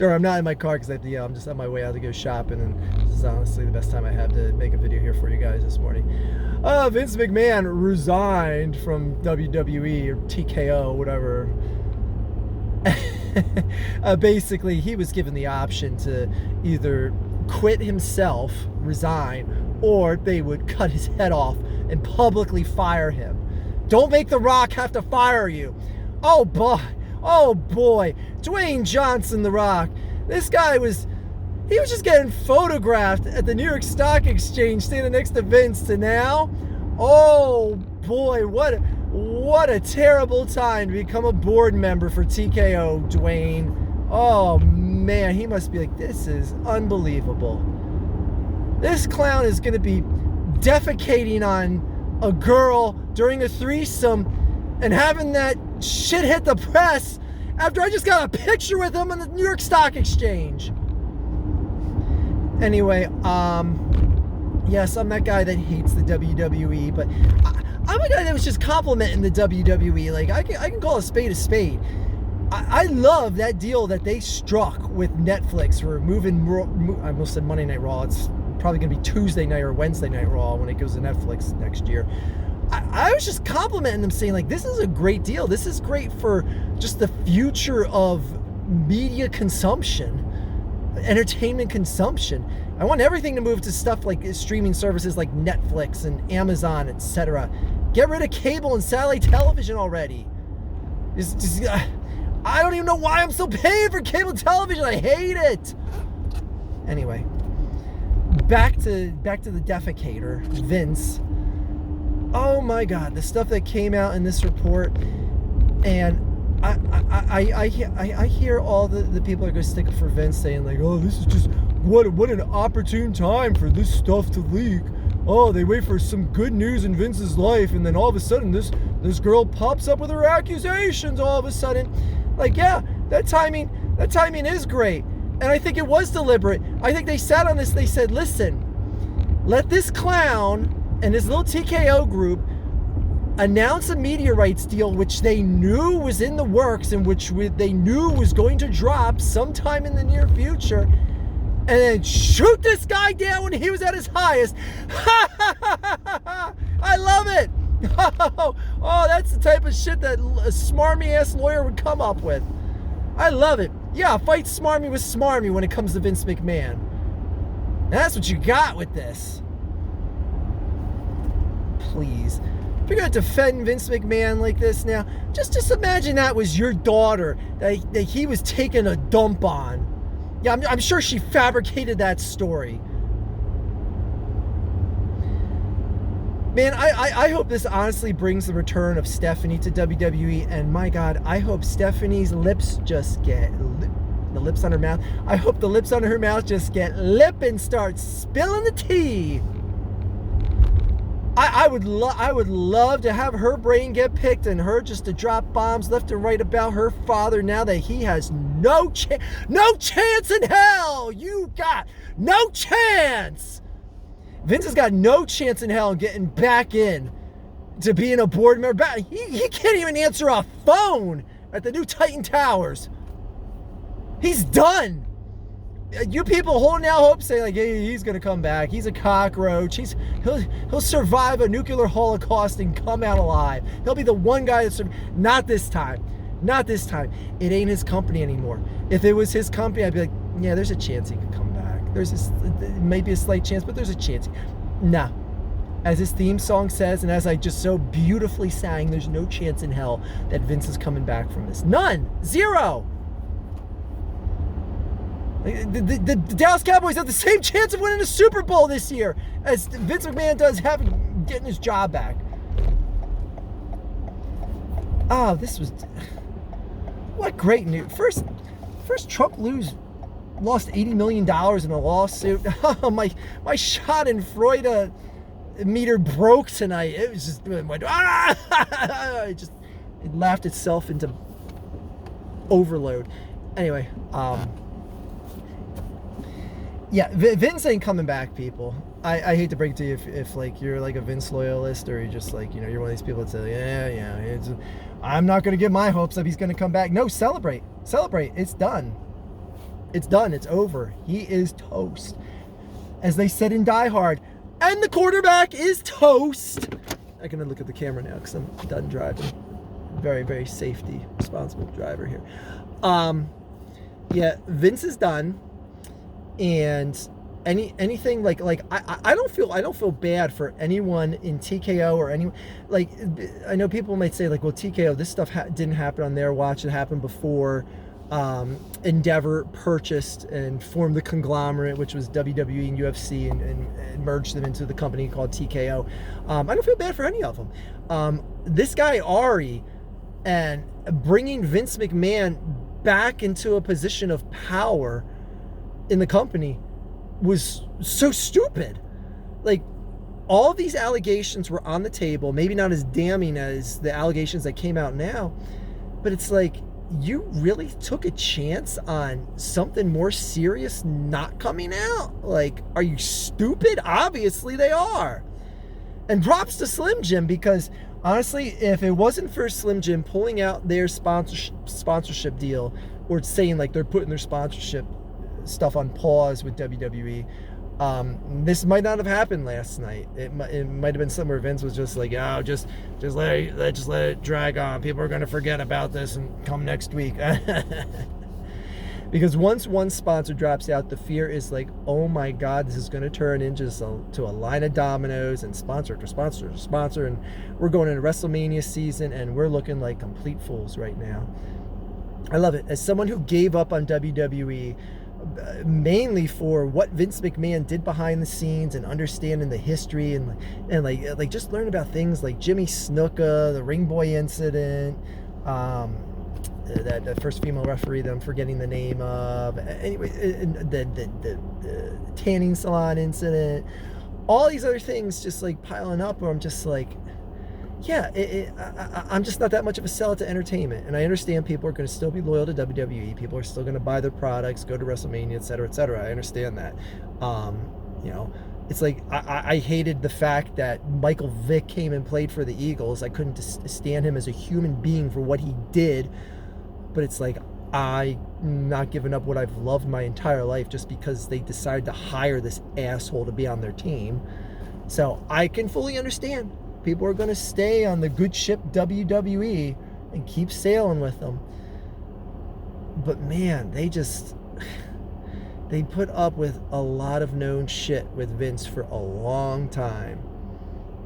Or I'm not in my car because I'm just on my way out to go shopping, and this is honestly the best time I have to make a video here for you guys this morning. Vince McMahon resigned from WWE or TKO, whatever. Basically, he was given the option to either quit himself, resign, or they would cut his head off and publicly fire him. Don't make The Rock have to fire you. Oh boy, Dwayne Johnson, The Rock. This guy he was just getting photographed at the New York Stock Exchange standing next to Vince, to now, oh boy, what a terrible time to become a board member for TKO, Dwayne. Oh man, he must be like, this is unbelievable. This clown is going to be defecating on a girl during a threesome and having that shit hit the press after I just got a picture with him on the New York Stock Exchange. Anyway, yes, I'm that guy that hates the WWE, but I'm a guy that was just complimenting the WWE. Like, I can call a spade a spade. I love that deal that they struck with Netflix for moving, I almost said Monday Night Raw. It's probably going to be Tuesday night or Wednesday Night Raw when it goes to Netflix next year. I was just complimenting them, saying, like, this is a great deal. This is great for just the future of media consumption, entertainment consumption. I want everything to move to stuff like streaming services like Netflix and Amazon, etc. Get rid of cable and satellite television already. I don't even know why I'm still paying for cable television. I hate it. Anyway, back to the defecator, Vince. Oh my God, the stuff that came out in this report, and I hear all the people are going to stick up for Vince, saying like, oh, this is just what an opportune time for this stuff to leak. Oh, they wait for some good news in Vince's life, and then all of a sudden this girl pops up with her accusations all of a sudden. Like, yeah, that timing is great, and I think it was deliberate. I think they sat on this. They said, listen, let this clown and his little TKO group announce a media rights deal, which they knew was in the works and which they knew was going to drop sometime in the near future, and then shoot this guy down when he was at his highest. I love it. Oh, that's the type of shit that a smarmy ass lawyer would come up with. I love it. Yeah, fight smarmy with smarmy when it comes to Vince McMahon. And that's what you got with this. Please, if you're going to defend Vince McMahon like this now, just imagine that was your daughter that he was taking a dump on. Yeah, I'm sure she fabricated that story. Man, I hope this honestly brings the return of Stephanie to WWE, and my God, I hope Stephanie's lips just get the lips on her mouth. I hope the lips on her mouth just get lip and start spilling the tea. I would love to have her brain get picked and her just to drop bombs left and right about her father now that he has no chance in hell. You got no chance. Vince has got no chance in hell in getting back in to being a board member. He can't even answer a phone at the new Titan Towers. He's done. You people holding out hope, say like, hey, he's gonna come back. He's a cockroach. He'll survive a nuclear holocaust and come out alive. He'll be the one guy that's not this time. Not this time. It ain't his company anymore. If it was his company, I'd be like, yeah, there's a chance he could come back. There's maybe a slight chance, but there's a chance. Nah. As his theme song says, and as I just so beautifully sang, there's no chance in hell that Vince is coming back from this. None. Zero. The Dallas Cowboys have the same chance of winning the Super Bowl this year as Vince McMahon does getting his job back. Oh, this was... What great news. First Trump lost $80 million in a lawsuit. Oh, my Schadenfreude meter broke tonight. It was just... It laughed itself into overload. Anyway, yeah, Vince ain't coming back, people. I hate to break it to you if like you're like a Vince loyalist, or you're just like, you're one of these people that say, yeah, it's I'm not going to get my hopes up he's going to come back. No, celebrate. Celebrate. It's done. It's done. It's over. He is toast. As they said in Die Hard, and the quarterback is toast. I'm going to look at the camera now because I'm done driving. Very, very safety, responsible driver here. Yeah, Vince is done. And anything like I don't feel bad for anyone in TKO or anyone. Like, I know people might say like, well, TKO, this stuff didn't happen on their watch. It happened before Endeavor purchased and formed the conglomerate, which was WWE and UFC, and merged them into the company called TKO. I don't feel bad for any of them. This guy Ari and bringing Vince McMahon back into a position of power in the company was so stupid. Like, all these allegations were on the table, maybe not as damning as the allegations that came out now, but it's like, you really took a chance on something more serious not coming out? Like, are you stupid? Obviously they are. And props to Slim Jim, because honestly, if it wasn't for Slim Jim pulling out their sponsorship deal, or saying like they're putting their sponsorship stuff on pause with WWE, this might not have happened last night. It might have been something where Vince was just like, oh, just let it drag on. People are going to forget about this and come next week. Because once one sponsor drops out, the fear is like, oh my God, this is going to turn into a line of dominoes, and sponsor after sponsor after sponsor, and we're going into WrestleMania season and we're looking like complete fools right now. I love it. As someone who gave up on WWE, mainly for what Vince McMahon did behind the scenes and understanding the history and like just learn about things like Jimmy Snuka, the Ring Boy incident, that first female referee that I'm forgetting the name of, anyway, the tanning salon incident, all these other things just like piling up, where I'm just like, yeah, I'm just not that much of a sell to entertainment. And I understand people are going to still be loyal to WWE. People are still going to buy their products, go to WrestleMania, et cetera, et cetera. I understand that. You know, it's like, I hated the fact that Michael Vick came and played for the Eagles. I couldn't stand him as a human being for what he did. But it's like, I'm not giving up what I've loved my entire life just because they decided to hire this asshole to be on their team. So I can fully understand. People are going to stay on the good ship WWE and keep sailing with them. But man, they put up with a lot of known shit with Vince for a long time.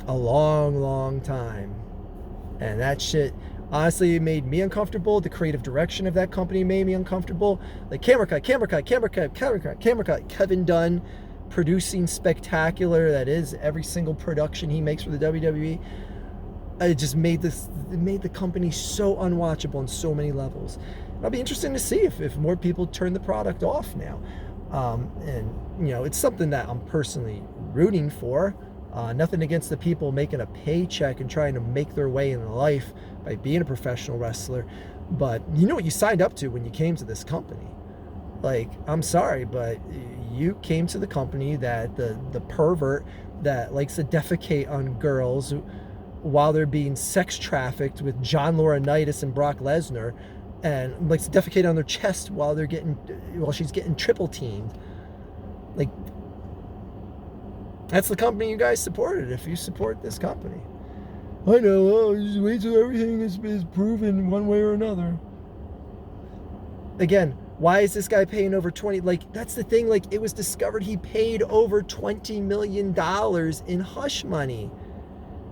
A long, long time. And that shit, honestly, it made me uncomfortable. The creative direction of that company made me uncomfortable. Like, camera cut. Kevin Dunn producing Spectacular, that is every single production he makes for the WWE. It just made the company so unwatchable on so many levels. It'll be interesting to see if more people turn the product off now. And you know, it's something that I'm personally rooting for. Nothing against the people making a paycheck and trying to make their way in life by being a professional wrestler, but you know what you signed up to when you came to this company. Like, I'm sorry, but you came to the company that the pervert that likes to defecate on girls while they're being sex trafficked with John Laurinaitis and Brock Lesnar, and likes to defecate on their chest while she's getting triple teamed. Like, that's the company you guys supported. If you support this company, I know. Just wait till everything is proven one way or another. Again, why is this guy paying over 20? Like, that's the thing. Like, it was discovered he paid over $20 million in hush money.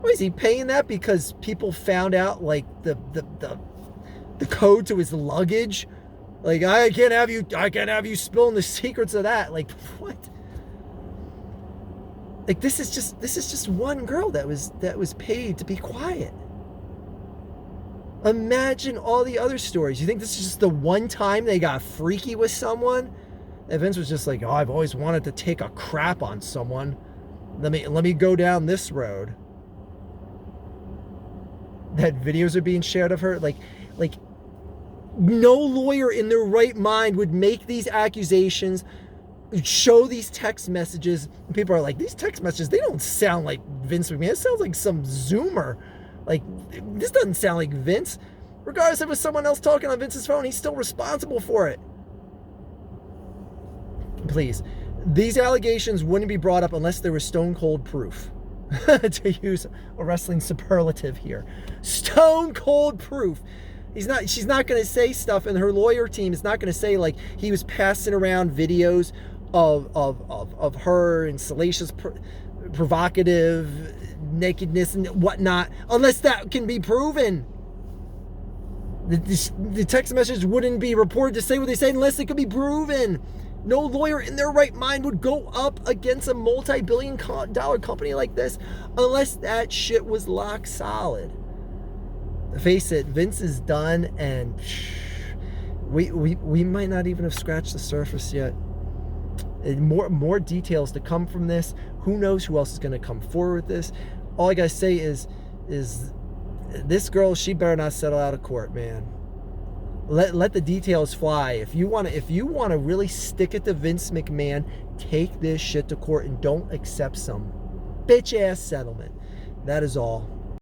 Why is he paying that? Because people found out like the code to his luggage. Like, I can't have you spilling the secrets of that. Like, what? Like, this is just one girl that was paid to be quiet. Imagine all the other stories. You think this is just the one time they got freaky with someone? And Vince was just like, oh, I've always wanted to take a crap on someone. Let me go down this road. That videos are being shared of her. Like no lawyer in their right mind would make these accusations, show these text messages. And people are like, these text messages, they don't sound like Vince McMahon. It sounds like some Zoomer Like, this doesn't sound like Vince. Regardless if it was someone else talking on Vince's phone, he's still responsible for it. Please. These allegations wouldn't be brought up unless there was stone cold proof. To use a wrestling superlative here. Stone cold proof. She's not going to say stuff, and her lawyer team is not going to say like he was passing around videos of her and salacious, provocative nakedness and whatnot, unless that can be proven. The text message wouldn't be reported to say what they said unless it could be proven. No lawyer in their right mind would go up against a multi-billion-dollar company like this unless that shit was lock solid. Face it, Vince is done, and we might not even have scratched the surface yet. More details to come from this. Who knows who else is going to come forward with this? All I gotta say is this girl, she better not settle out of court, man. Let the details fly. If you want to really stick it to Vince McMahon, take this shit to court and don't accept some bitch ass settlement. That is all.